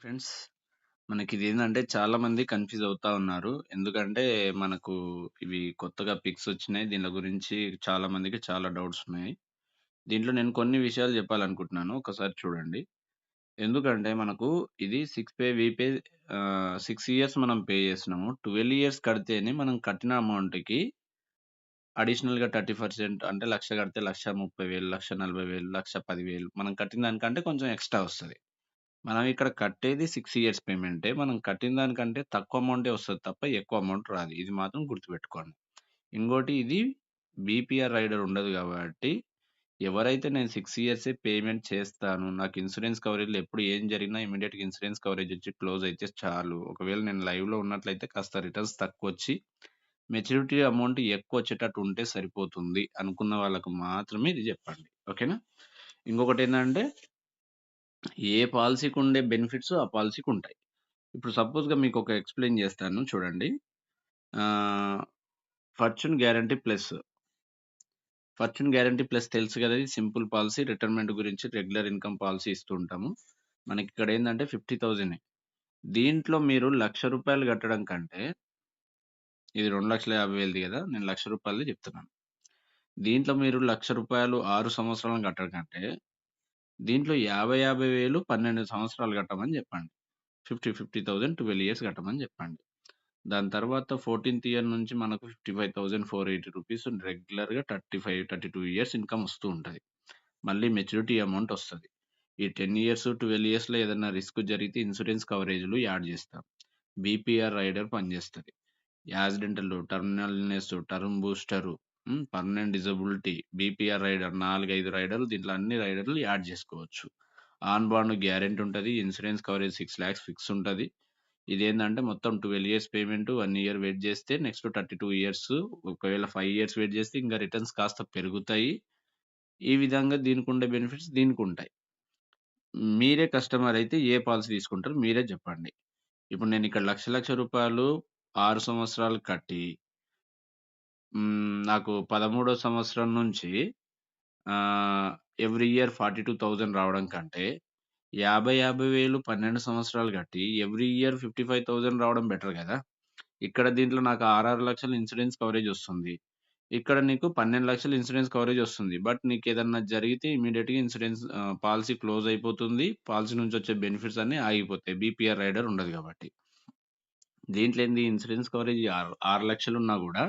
Friends, మనకిదేందంటే చాలామంది confuse అవుతా ఉన్నారు. ఎందుకంటే మనకు ఇవి కొత్తగా పిక్స్ వచ్చినాయి. దీనిల గురించి చాలా మందికి చాలా డౌట్స్ ఉన్నాయి. దీంట్లో నేను కొన్ని విషయాలు చెప్పాలనుకుంటున్నాను. ఒకసారి చూడండి. ఎందుకంటే మనకు ఇది 6 ఇయర్స్ మనం పే చేస్తున్నాము. 12 ఇయర్స్ కడితేనే మనం కట్టిన అమౌంట్‌కి అడిషనల్‌గా 30% అంటే 1,00,000 కడితే 1,30,000, 1,40,000, 1,10,000 మనం కట్టిన దానికంటే కొంచెం ఎక్స్‌ట్రా వస్తది. మనం ఇక్కడ కట్టేది 6 ఇయర్స్ పేమెంటే. మనం కట్టిన దానికంటే తక్కువ అమౌంటే వస్తది తప్ప ఎక్కువ అమౌంట్ రాదు. ఇది మాత్రం గుర్తుపెట్టుకోండి. ఇంకోటి ఇది బీపీఆర్ రైడర్ ఉండదు గాబట్టి, ఎవరైతే నేను 6 ఇయర్సే పేమెంట్ చేస్తాను. నాకు ఇన్స్యూరెన్స్ కవరేజ్‌లో ఎప్పుడు ఏం జరిగినా ఇమ్మీడియేట్‌గా ఇన్స్యూరెన్స్ కవరేజ్ వచ్చి క్లోజ్ అయితే చాలు. ఒకవేళ నేను లైవ్‌లో ఉన్నట్లయితే కాస్త రిటర్న్స్ తక్కువొచ్చి, మెచ్యూరిటీ అమౌంట్ ఎక్కువొచ్చేటట్టు ఉంటే సరిపోతుంది అనుకున్న వాళ్ళకి మాత్రమే ఇది జెప్పండి. ఓకేనా? ఇంకొకటేందంటే ఏ పాలిసీకుండే బెనిఫిట్స్ ఆ పాలిసీకుంటాయి. ఇప్పుడు సపోజ్‌గా మీకొక ఎక్స్‌ప్లెయిన్ జేస్తాను చూడండి. ఆహ్, fortune guarantee plus. Fortune guarantee plus తెలుసు గదా! ఇది సింపుల్ పాలిసీ రిటైర్మెంట్ గురించి రెగ్యులర్ ఇన్‌కమ్ పాలిసీ ఇస్తూ ఉంటాము. మనకిక్కడేందంటే 50,000 దీంట్లో మీరు రూ. 1,00,000 కట్టడం కంటే ఇది 2,50,000ది గదా! నేను రూ. 1,00,000 చెప్తున్నాను. దీంట్లో మీరు రూ. 1,00,000 6 సంవత్సరాలు కట్టడం కంటే, దీంట్లో 50,000 12 సంవత్సరాలు కట్టమని జెప్పండి. 50,000 12 ఇయర్స్ కట్టమని జెప్పండి. దాని తర్వాత 14థ్ ఇయర్ నుంచి మనకు రూ. 55,480 రెగ్యులర్‌గా 35, 32 ఇయర్స్ ఇన్‌కమ్ వస్తూ ఉంటది. మళ్ళీ మెచ్యూరిటీ అమౌంట్ వస్తది. ఈ 10 ఇయర్స్, 12 ఇయర్స్‌లో ఏదన్నా రిస్క్ జరిగితే ఇన్స్యూరెన్స్ కవరేజ్‌లు యాడ్ జేస్తాం. బీపీఆర్ రైడర్ పనిజేస్తది. Accidental, terminal illness, term booster, permanent disability, BPR rider 4, 5 రైడర్లు దీంట్లో అన్ని రైడర్లు యాడ్ జేసుకోవచ్చు. ఆన్ బాండ్ గ్యారంటీ ఉంటది. ఇన్స్యూరెన్స్ కవరేజ్ 6,00,000 ఫిక్స్ ఉంటది. ఇదేందంటే మొత్తం 12 ఇయర్స్ పేమెంట్, 1 ఇయర్ వెయిట్ జేస్తే నెక్స్ట్ 32 ఇయర్స్ ఒకవేళ 5 ఇయర్స్ వెయిట్ జేస్తే ఇంకా రిటర్న్స్ కాస్త పెరుగుతాయి. ఈ విధంగా దీనికుండే బెనిఫిట్స్ దీనికుంటాయి. మీరే కస్టమర్ అయితే ఏ పాలిసీ తీసుకుంటారో మీరే జెప్పండి. ఇప్పుడు నేనిక్కడ రూ. 1,00,000 6 సంవత్సరాలు కట్టి నాకు 13వ సంవత్సరం నుంచి ఆహ్, ఎవ్రీ ఇయర్ 42,000 రావడం కంటే 50,000 12 సంవత్సరాలు కట్టి ఎవ్రీ ఇయర్ 55,000 రావడం బెటర్ గదా! ఇక్కడ దీంట్లో నాకు 6,00,000 ఇన్స్యూరెన్స్ కవరేజ్ ఒస్తుంది. ఇక్కడ నీకు 12,00,000 ఇన్స్యూరెన్స్ కవరేజ్ ఒస్తుంది. బట్ నీకేదన్నా జరిగితే ఇమ్మీడియేట్‌గా పాలిసీ క్లోజ్ అయిపోతుంది. పాలిసీ నుంచి వచ్చే బెనిఫిట్స్ అన్నీ ఆగిపోతాయి. బీపీఆర్ రైడర్ ఉండదు గాబట్టి. దీంట్లో ఏంది ఇన్స్యూరెన్స్ కవరేజ్ 6,00,000 ఉన్నా గూడా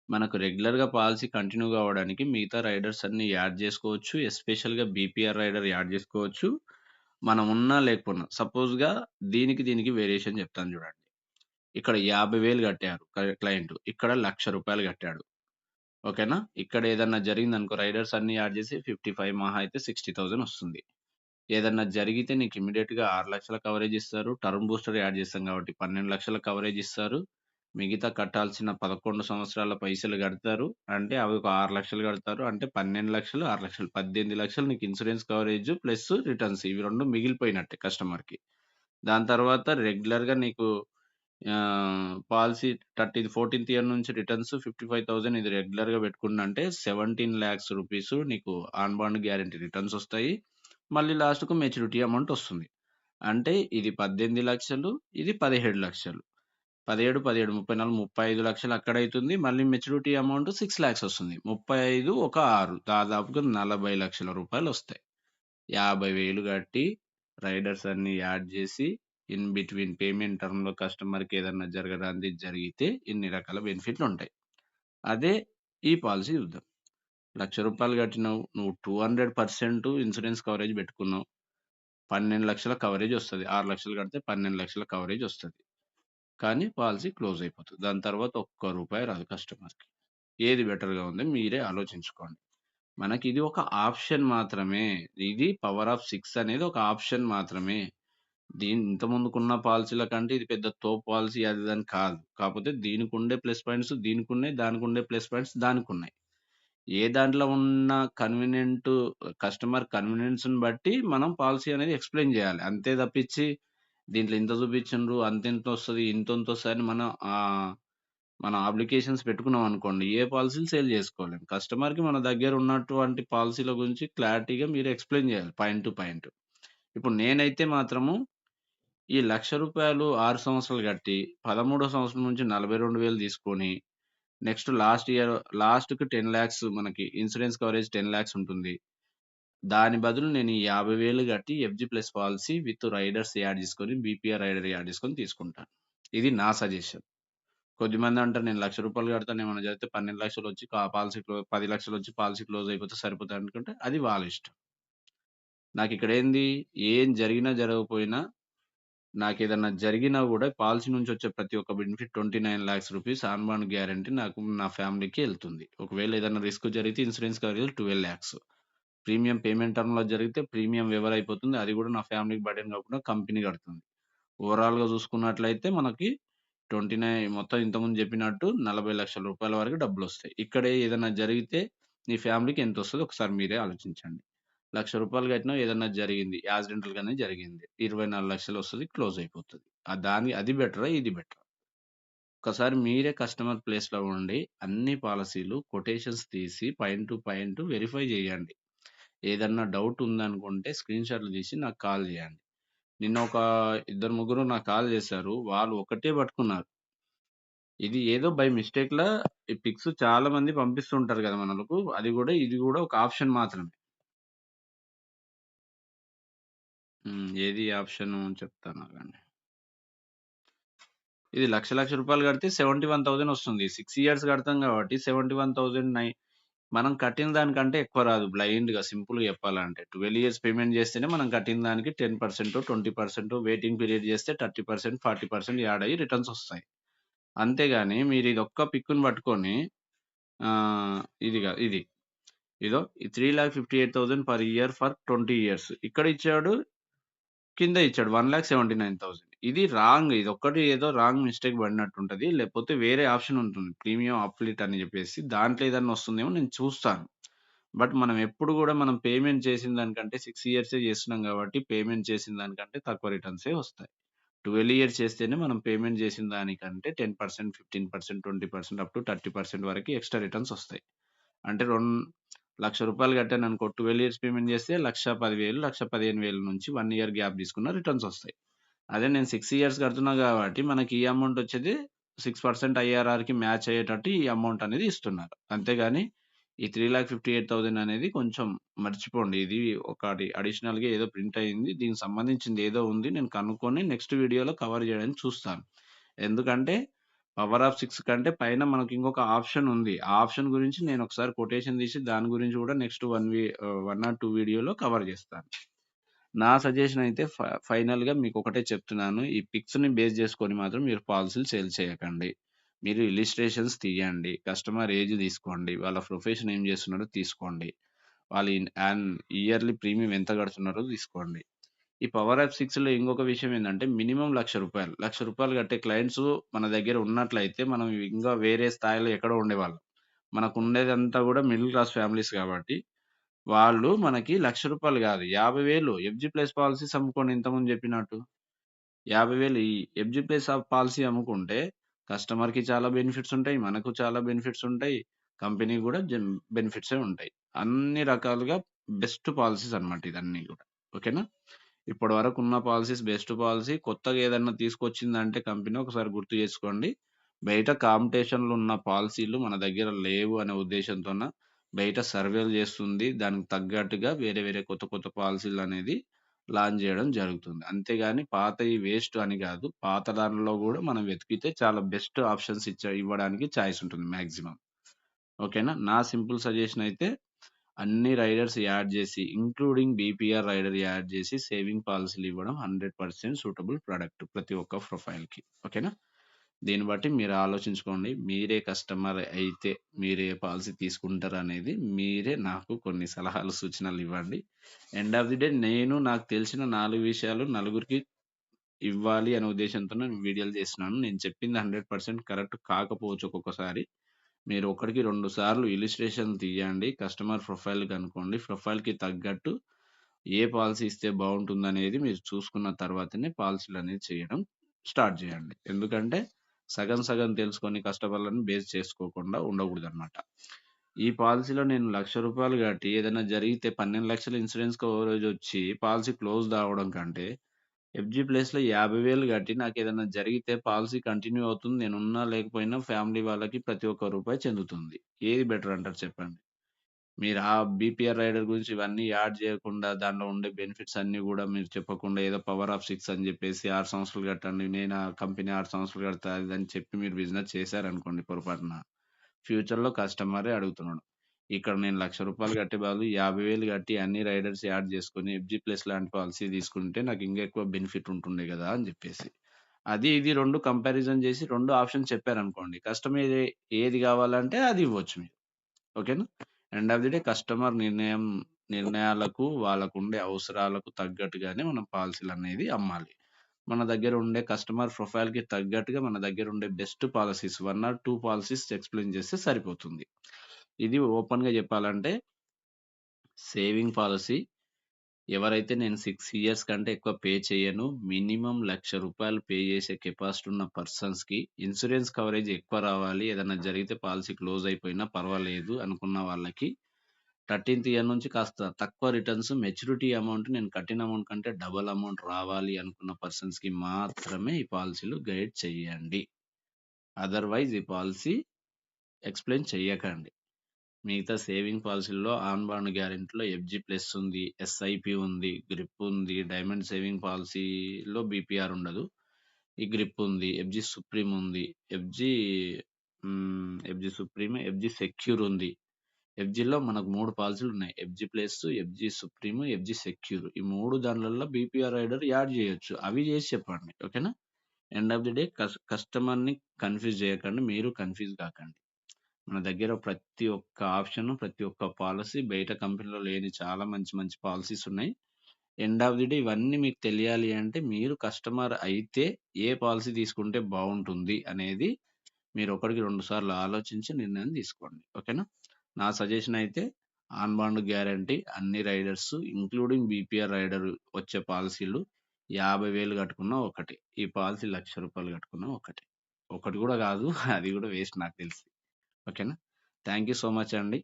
మనకు రెగ్యులర్‌గా పాలిసీ కంటిన్యూగా అవ్వడానికి మిగతా రైడర్స్ అన్నీ యాడ్ జేసుకోవచ్చు. ఎస్పెషల్‌గా బీపీఆర్ రైడర్ యాడ్ జేసుకోవచ్చు. మనం ఉన్నా లేకపోయినా సపోజ్‌గా దీనికి వేరియేషన్ జెప్తాను జూడండి. ఇక్కడ 50,000 కట్టారు క్లయింట్. ఇక్కడ రూ. 1,00,000 కట్టాడు. ఓకేనా? ఇక్కడ ఏదన్నా జరిగిందనుకో రైడర్స్ అన్నీ యాడ్ చేసి 55 మహా అయితే 60,000 వస్తుంది. ఏదన్నా జరిగితే నీకు ఇమ్మీడియేట్‌గా 6,00,000 కవరేజ్ ఇస్తారు. టర్మ్ బూస్టర్ యాడ్ చేస్తాం కాబట్టి 12,00,000 కవరేజ్ ఇస్తారు. మిగతా కట్టాల్సిన 11 సంవత్సరాల పైసలు కడతారు. అంటే అవి ఒక 6,00,000 కడతారు. అంటే 12,00,000, 6,00,000 18,00,000 నీకు ఇన్స్యూరెన్స్ కవరేజ్ ప్లస్ రిటర్న్స్ ఇవి 2 మిగిలిపోయినట్టే కస్టమర్‌కి. దాని తర్వాత రెగ్యులర్‌గా నీకు పాలిసీ 14థ్ ఇయర్ నుంచి రిటర్న్స్ 55,000 ఇది రెగ్యులర్‌గా పెట్టుకున్నంటే 17,00,000 రూపీస్ నీకు ఆన్ బాండ్ గ్యారంటీ రిటర్న్స్ ఒస్తాయి. మళ్ళీ లాస్ట్‌కు మెచ్యూరిటీ అమౌంట్ ఒస్తుంది. అంటే ఇది 18,00,000 ఇది 17,00,000. 17, 17, 34, 35,00,000 అక్కడైతుంది. మళ్ళీ మెచ్యూరిటీ అమౌంట్ 6,00,000 ఒస్తుంది. 35 ఒక 6 దాదాపుగా 40,00,000 రూపాయలొస్తాయి. 50,000 కట్టి రైడర్స్ అన్నీ add JC in between payment టర్మ్‌లో కస్టమర్‌కి ఏదన్నా జరగరానిది జరిగితే ఇన్ని రకాల బెనిఫిట్‌లుంటాయి. అదే ఈ పాలిసీ చూద్దాం. రూ. 1,00,000 కట్టినావు. నువ్వు 200% ఇన్స్యూరెన్స్ కవరేజ్ పెట్టుకున్నావు. 12,00,000 కవరేజ్ ఒస్తది. 6,00,000 కడితే 12,00,000 కవరేజ్ ఒస్తది. కానీ పాలిసీ క్లోజ్ అయిపోతది. దాని తర్వాత ఒక్క రూపాయి రాదు కస్టమర్‌కి. ఏది బెటర్‌గా ఉంది మీరే ఆలోచించుకోండి. మనకిది ఒక ఆప్షన్ మాత్రమే. ఇది పవర్ ఆఫ్ 6 అనేది ఒక ఆప్షన్ మాత్రమే. ఇంతకుముందుకున్న పాలిసీల కంటే ఇది పెద్ద తోపు పాలిసీ అది ఇది అని కాదు. కాపోతే దీనికుండే ప్లస్ పాయింట్స్ దీనికున్నాయి. దానికుండే ప్లస్ పాయింట్స్ దానికున్నాయి. ఏ దాంట్లో ఉన్న కన్వీనియంట్ కస్టమర్ కన్వీనియన్స్‌ని బట్టి మనం పాలిసీ అనేది ఎక్స్‌ప్లెయిన్ జేయాలి. అంతే తప్పించి దీంట్లో ఇంత చూపించిండ్రు, అంతింతొస్తది, ఇంతింతొస్తదని మన అప్లికేషన్స్ పెట్టుకున్నామనుకోండి, ఏ పాలిసీలు సేల్ జేసుకోలేం. కస్టమర్‌కి మన దగ్గర ఉన్నటువంటి పాలిసీల గురించి క్లారిటీగా మీరు ఎక్స్‌ప్లెయిన్ జేయాలి పాయింట్ టు పాయింట్. ఇప్పుడు నేనైతే మాత్రము ఈ రూ. 1,00,000 6 సంవత్సరాలు కట్టి, 13వ సంవత్సరం నుంచి 42,000 తీసుకొని, నెక్స్ట్ లాస్ట్ ఇయర్ లాస్ట్‌కి 10,00,000 మనకి ఇన్స్యూరెన్స్ కవరేజ్ 10,00,000 ఉంటుంది. దాని బదులు నేను ఈ 50,000 కట్టి FG plus policy with riders add చేసుకొని, బీపీఆర్ రైడర్ యాడ్ చేసుకొని తీసుకుంటాను. ఇది నా సజెషన్. కొద్దిమంది అంటారు నేను రూ. 1,00,000 కడతాను ఏమన్నా జరిగితే 12,00,000 వచ్చి పాలిసీ 10,00,000 వచ్చి పాలిసీ క్లోజ్ అయిపోతే సరిపోతది అనుకుంటే అది వాళ్ళ ఇష్టం. నాకిక్కడేంది ఏం జరిగినా జరగకపోయినా నాకేదన్నా జరిగినా గూడా పాలిసీ నుంచొచ్చే ప్రతి ఒక్క benefit 29,00,000 rupees on bond guarantee నాకు నా ఫ్యామిలీకి ఎళ్తుంది. ఒకవేళ ఏదన్నా రిస్క్ జరిగితే ఇన్స్యూరెన్స్ కవరేజ్ 12,00,000. ప్రీమియం పేమెంట్ టర్మ్‌లో జరిగితే ప్రీమియం వేవర్ అయిపోతుంది. అది గూడా నా ఫ్యామిలీకి బర్డెన్ కాకుండా కంపెనీ కడుతుంది. ఓవరాల్‌గా చూసుకున్నట్లయితే మనకి 29 మొత్తం ఇంతకుముందు చెప్పినట్టు రూ. 40,00,000 వరకు డబ్బులొస్తాయి. ఇక్కడే ఏదన్నా జరిగితే నీ ఫ్యామిలీకి ఎంతొస్తదో ఒకసారి మీరే ఆలోచించండి. రూ. 1,00,000 కట్టినావు ఏదన్నా జరిగింది. యాక్సిడెంటల్‌గానే జరిగింది. 24,00,000 వస్తది. క్లోజ్ అయిపోతది. అది బెటరా? ఇది బెటరా? ఒక్కసారి మీరే కస్టమర్ ప్లేస్‌లో ఉండి అన్ని పాలిసీలు కొటేషన్స్ తీసి పాయింట్ టు పాయింట్ వెరిఫై చేయండి. ఏదన్నా డౌట్ ఉందనుకుంటే స్క్రీన్‌షాట్‌లు తీసి నాకు కాల్ చేయండి. నిన్న ఒక ఇద్దరు, ముగ్గురు నాకు కాల్ చేశారు. వాళ్ళు ఒకటే పట్టుకున్నారు. ఇది ఏదో బై మిస్టేక్‌లా ఈ పిక్స్ చాలా మంది పంపిస్తుంటారు కదా మనలకు. ఇది గూడా ఒక ఆప్షన్ మాత్రమే. ఏది ఆప్షను చెప్తానాగండి. ఇది లక్ష రూపాయలు కడితే 71,000 వస్తుంది. 6 ఇయర్స్ కడతాం కాబట్టి 71,000 మనం కట్టిన దానికంటే ఎక్కువ రాదు. బ్లైండ్‌గా సింపుల్‌గా చెప్పాలంటే. 12 ఇయర్స్ పేమెంట్ చేస్తేనే మనం కట్టిన దానికి 10%, 20% వెయిటింగ్ పీరియడ్ చేస్తే 30%, 40% యాడ్ అయ్యి రిటర్న్స్ వస్తాయి. అంతేగాని మీరు ఇదొక్క పిక్‌ని పట్టుకొని ఆహ్, ఇది గా ఇది ఇదో 3,58,000 పర్ ఇయర్ ఫర్ 20 ఇయర్స్. ఇక్కడ ఇచ్చాడు, కింద ఇచ్చాడు 1,79,000. ఇది రాంగ్. ఇదొక్కటి ఏదో రాంగ్ మిస్టేక్ పడినట్టుంటది. లేకపోతే వేరే ఆప్షన్ ఉంటుంది. ప్రీమియం అప్‌లిట్ అని చెప్పేసి దాంట్లో ఏదన్నా వస్తుందేమో నేను చూస్తాను. బట్ మనం ఎప్పుడు గూడా మనం పేమెంట్ చేసిన దానికంటే 6 ఇయర్సే చేస్తున్నాం కాబట్టి పేమెంట్ చేసిన దానికంటే తక్కువ రిటర్న్సే వస్తాయి. 12 ఇయర్స్ చేస్తేనే మనం పేమెంట్ చేసిన దానికంటే 10%, 15%, 20% అప్ టు 30% వరకి ఎక్స్‌ట్రా రిటర్న్స్ వస్తాయి. అంటే రూ. 1,00,000 కట్టాననుకో 12 ఇయర్స్ పేమెంట్ చేస్తే 1,10,000, 1,15,000 నుంచి 1 ఇయర్ గ్యాప్ తీసుకున్న రిటర్న్స్ వస్తాయి. అదే నేను 6 ఇయర్స్ కడుతున్నా కాబట్టి మనకి ఈ అమౌంట్ వచ్చేది 6% ఐఆర్ఆర్‌కి మ్యాచ్ అయ్యేటట్టు ఈ అమౌంట్ అనేది ఇస్తున్నారు. అంతేగాని ఈ 3,58,000 అనేది కొంచెం మర్చిపోండి. ఇది ఒకటి అడిషనల్‌గా ఏదో ప్రింట్ అయింది. దీనికి సంబంధించింది ఏదో ఉంది. నేను కనుక్కొని నెక్స్ట్ వీడియోలో కవర్ చేయడానికి చూస్తాను. ఎందుకంటే పవర్ ఆఫ్ 6 కంటే పైన మనకి ఇంకొక ఆప్షన్ ఉంది. ఆ ఆప్షన్ గురించి నేను ఒకసారి కొటేషన్ తీసి దాని గురించి కూడా నెక్స్ట్ 1 ఆర్ 2 వీడియోలో కవర్ చేస్తాను. నా సజెషన్ అయితే ఫైనల్‌గా మీకొకటే చెప్తున్నాను. ఈ పిక్స్‌ని బేస్ చేసుకొని మాత్రం మీరు పాలిసీలు సేల్ చేయకండి. మీరు ఇలిస్ట్రేషన్స్ తీయండి. కస్టమర్ ఏజ్ తీసుకోండి. వాళ్ళ ప్రొఫెషన్ ఏం చేస్తున్నారో తీసుకోండి. వాళ్ళు ఇయర్‌లీ ప్రీమియం ఎంత కడుతున్నారో తీసుకోండి. ఈ పవర్ యాప్ 6లో ఇంకొక విషయం ఏందంటే మినిమమ్ రూ. 1,00,000. రూ. 1,00,000 కట్టే క్లయింట్స్ మన దగ్గర ఉన్నట్లయితే మనం ఇంకా వేరే స్థాయిలో ఎక్కడో ఉండేవాళ్ళం. మనకుండేదంతా కూడా మిడిల్ క్లాస్ ఫ్యామిలీస్ కాబట్టి వాళ్ళు మనకి రూ. 1,00,000 గాదు. 50,000 ఎఫ్‌జీ ప్లస్ పాలిసీస్ అమ్ముకోండి ఇంతకుముందు జెప్పినట్టు. 50,000 ఈ ఎఫ్‌జీ ప్లస్ పాలిసీ అమ్ముకుంటే కస్టమర్‌కి చాలా బెనిఫిట్స్ ఉంటాయి. మనకు చాలా బెనిఫిట్స్ ఉంటాయి. కంపెనీకి గూడా బెనిఫిట్సే ఉంటాయి. అన్ని రకాలుగా బెస్ట్ పాలిసీస్ అన్నమాట ఇదన్నీ గూడా. ఓకేనా? ఇప్పటివరకు ఉన్న పాలిసీస్ బెస్ట్ పాలిసీ. కొత్తగా ఏదన్నా తీసుకొచ్చిందంటే కంపెనీ ఒకసారి గుర్తు చేసుకోండి. బయట కాంపిటీషన్‌లో ఉన్న పాలిసీలు మన దగ్గర లేవు అనే ఉద్దేశంతోన బయట సర్వేలు చేస్తుంది. దానికి తగ్గట్టుగా వేరే వేరే కొత్త కొత్త పాలిసీలనేది లాంచ్ జేయడం జరుగుతుంది. అంతేగాని పాతయి వేస్ట్ అని గాదు. పాత దానిలో గూడా మనం వెతికితే చాలా బెస్ట్ ఆప్షన్స్ ఇవ్వడానికి చాయిస్ ఉంటుంది మాక్సిమం. ఓకేనా? నా సింపుల్ సజెషన్ అయితే అన్ని రైడర్స్ యాడ్ జేసి ఇంక్లూడింగ్ బీపీఆర్ రైడర్ యాడ్ జేసి సేవింగ్ పాలిసీలు ఇవ్వడం 100% సూటబుల్ ప్రొడక్ట్ ప్రతి ఒక్క ప్రొఫైల్‌కి. ఓకేనా? దీన్ని బట్టి మీరు ఆలోచించుకోండి. మీరే కస్టమర్ అయితే మీరే పాలిసీ తీసుకుంటారనేది మీరే నాకు కొన్ని సలహాలు, సూచనలు ఇవ్వండి. ఎండ్ ఆఫ్ ది డే నేను నాకు తెలిసిన 4 విషయాలు నలుగురికి ఇవ్వాలి అనే ఉద్దేశంతో నేను వీడియోలు చేస్తున్నాను. నేను చెప్పింది 100% కరెక్ట్ కాకపోవచ్చు ఒక్కొక్కసారి. మీరు ఒకటికి 2 సార్లు ఇలిస్ట్రేషన్ తీయండి. కస్టమర్ ప్రొఫైల్ కనుక్కోండి. ప్రొఫైల్‌కి తగ్గట్టు ఏ పాలిసీ ఇస్తే బావుంటుందనేది మీరు చూసుకున్న తర్వాతనే పాలిసీలనేది చేయడం స్టార్ట్ చేయండి. ఎందుకంటే సగం సగం తెలుసుకొని కస్టమర్‌లను బేస్ చేసుకోకుండా ఉండకూడదనమాట. ఈ పాలిసీలో నేను రూ. 1,00,000 కట్టి ఏదైనా జరిగితే 12,00,000 ఇన్స్యూరెన్స్ కవరేజ్ వచ్చి పాలిసీ క్లోజ్డ్ అవ్వడం కంటే ఎఫ్‌జీ ప్లేస్‌లో 50,000 కట్టి నాకేదన్నా జరిగితే పాలిసీ కంటిన్యూ అవుతుంది. నేనున్నా లేకపోయినా ఫ్యామిలీ వాళ్ళకి ప్రతి ఒక్క రూపాయి చెందుతుంది. ఏది బెటర్ అంటారు చెప్పండి? మీరు ఆ బీపీఆర్ రైడర్ గురించి ఇవన్నీ యాడ్ చేయకుండా దాంట్లో ఉండే బెనిఫిట్స్ అన్నీ గూడా మీరు చెప్పకుండా ఏదో పవర్ ఆఫ్ 6 అని జెప్పేసి 6 సంవత్సరాలు కట్టండి. నేను ఆ కంపెనీ 6 సంవత్సరాలు కడతా అది ఇది అని చెప్పి మీరు బిజినెస్ చేశారనుకోండి పొరపాటున ఫ్యూచర్‌లో కస్టమరే అడుగుతున్నాడు. ఇక్కడ నేను రూ. 1,00,000 కట్టే బదులు 50,000 కట్టి అన్ని రైడర్స్ యాడ్ చేసుకొని ఎఫ్‌జీ ప్లస్ లాంటి పాలిసీ తీసుకుంటే నాకు ఇంకా ఎక్కువ బెనిఫిట్ ఉంటుండే గదా! అని జెప్పేసి. అది ఇది 2 కంపారిజన్ జేసి 2 ఆప్షన్స్ చెప్పారనుకోండి. కస్టమర్ ఏది గావాలంటే అది ఇవ్వచ్చు మీరు. ఓకేనా? End of the day customer నిర్ణయాలకు, వాళ్ళకుండే అవసరాలకు తగ్గట్టుగానే మనం పాలిసీలనేది అమ్మాలి. మన దగ్గర ఉండే కస్టమర్ ప్రొఫైల్‌కి తగ్గట్టుగా మన దగ్గర ఉండే best policies 1 or 2 policies explain చేస్తే సరిపోతుంది. ఇది ఓపెన్‌గా చెప్పాలంటే సేవింగ్ పాలిసీ ఎవరైతే నేను 6 ఇయర్స్ కంటే ఎక్కువ పే చేయను. మినిమమ్ రూ. 1,00,000 పే చేసే కెపాసిటీ ఉన్న పర్సన్స్‌కి ఇన్స్యూరెన్స్ కవరేజ్ ఎక్కువ రావాలి. ఏదన్నా జరిగితే పాలిసీ క్లోజ్ అయిపోయినా పర్వాలేదు అనుకున్న వాళ్ళకి 13థ్ ఇయర్ నుంచి కాస్త తక్కువ రిటర్న్స్ మెచ్యూరిటీ అమౌంట్ నేను కట్టిన అమౌంట్ కంటే డబుల్ అమౌంట్ రావాలి అనుకున్న పర్సన్స్‌కి మాత్రమే ఈ పాలిసీలు గైడ్ చేయండి. అదర్‌వైజ్ ఈ పాలిసీ ఎక్స్‌ప్లెయిన్ చెయ్యకండి. మిగతా సేవింగ్ పాలిసీల్లో ఆన్ బాండ్ గ్యారంటీలో ఎఫ్‌జీ ప్లస్ ఉంది, ఎస్ఐపి ఉంది, గ్రిప్ ఉంది, డైమండ్ సేవింగ్ పాలిసీలో బీపీఆర్ ఉండదు. ఈ గ్రిప్ ఉంది, ఎఫ్‌జీ సుప్రీం ఉంది, FG FG supreme, FG secure ఉంది. ఎఫ్‌జీలో మనకు 3 పాలిసీలున్నాయి. FG plus, FG supreme, FG secure. ఈ 3 దాన్లల్లో బీపీఆర్ రైడర్ యాడ్ జేయొచ్చు. అవి జేసి చెప్పండి. ఓకేనా? ఎండ్ ఆఫ్ ది డే కస్టమర్‌ని కన్‌ఫ్యూజ్ జేయకండి. మీరు కన్‌ఫ్యూజ్ గాకండి. మన దగ్గర ప్రతి ఒక్క ఆప్షన్, ప్రతి ఒక్క పాలిసీ బయట కంపెనీలో లేని చాలా మంచి మంచి పాలిసీస్ ఉన్నాయి. ఎండ్ ఆఫ్ ది డే ఇవన్నీ మీకు తెలియాలి అంటే మీరు కస్టమర్ అయితే ఏ పాలిసీ తీసుకుంటే బావుంటుంది అనేది మీరు ఒకటికి 2 సార్లు ఆలోచించి నిర్ణయం తీసుకోండి. ఓకేనా? నా సజెషన్ అయితే ఆన్ బాండ్ గ్యారంటీ అన్ని రైడర్స్ ఇంక్లూడింగ్ బీపీఆర్ రైడర్ వచ్చే పాలిసీలు 50,000 కట్టుకున్నా ఒకటే. ఈ పాలిసీ రూ. 1,00,000 కట్టుకున్నా ఒకటే. ఒకటి కూడా కాదు. అది కూడా వేస్ట్ నాకు తెలిసి. ఓకేనా? థ్యాంక్ యూ సో మచ్ అండి.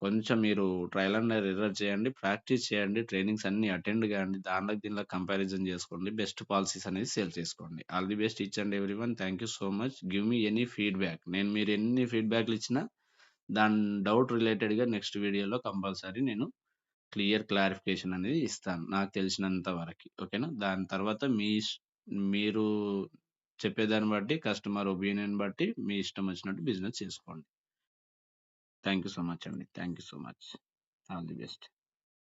కొంచెం మీరు ట్రయల్ అండ్ ఎర్రర్ చేయండి. ప్రాక్టీస్ చేయండి. ట్రైనింగ్స్ అన్నీ అటెండ్ కాండి. దానిలోకి దీనిలో కంపారిజన్ చేసుకోండి. బెస్ట్ పాలిసీస్ అనేది సేల్ చేసుకోండి. All the best each and everyone. Thank you so much. Give me any feedback. నేను మీరు ఎన్ని ఫీడ్‌బ్యాక్‌లు ఇచ్చినా దాని డౌట్ రిలేటెడ్‌గా నెక్స్ట్ వీడియోలో కంపల్సరీ నేను క్లారిఫికేషన్ అనేది ఇస్తాను. నాకు తెలిసినంత వరకి. ఓకేనా? దాని తర్వాత మీరు చెప్పేదాన్ని బట్టి కస్టమర్ ఒపీనియన్ బట్టి మీ ఇష్టం వచ్చినట్టు బిజినెస్ చేసుకోండి. థ్యాంక్ యూ సో మచ్ అండి. Thank you so much. All the best.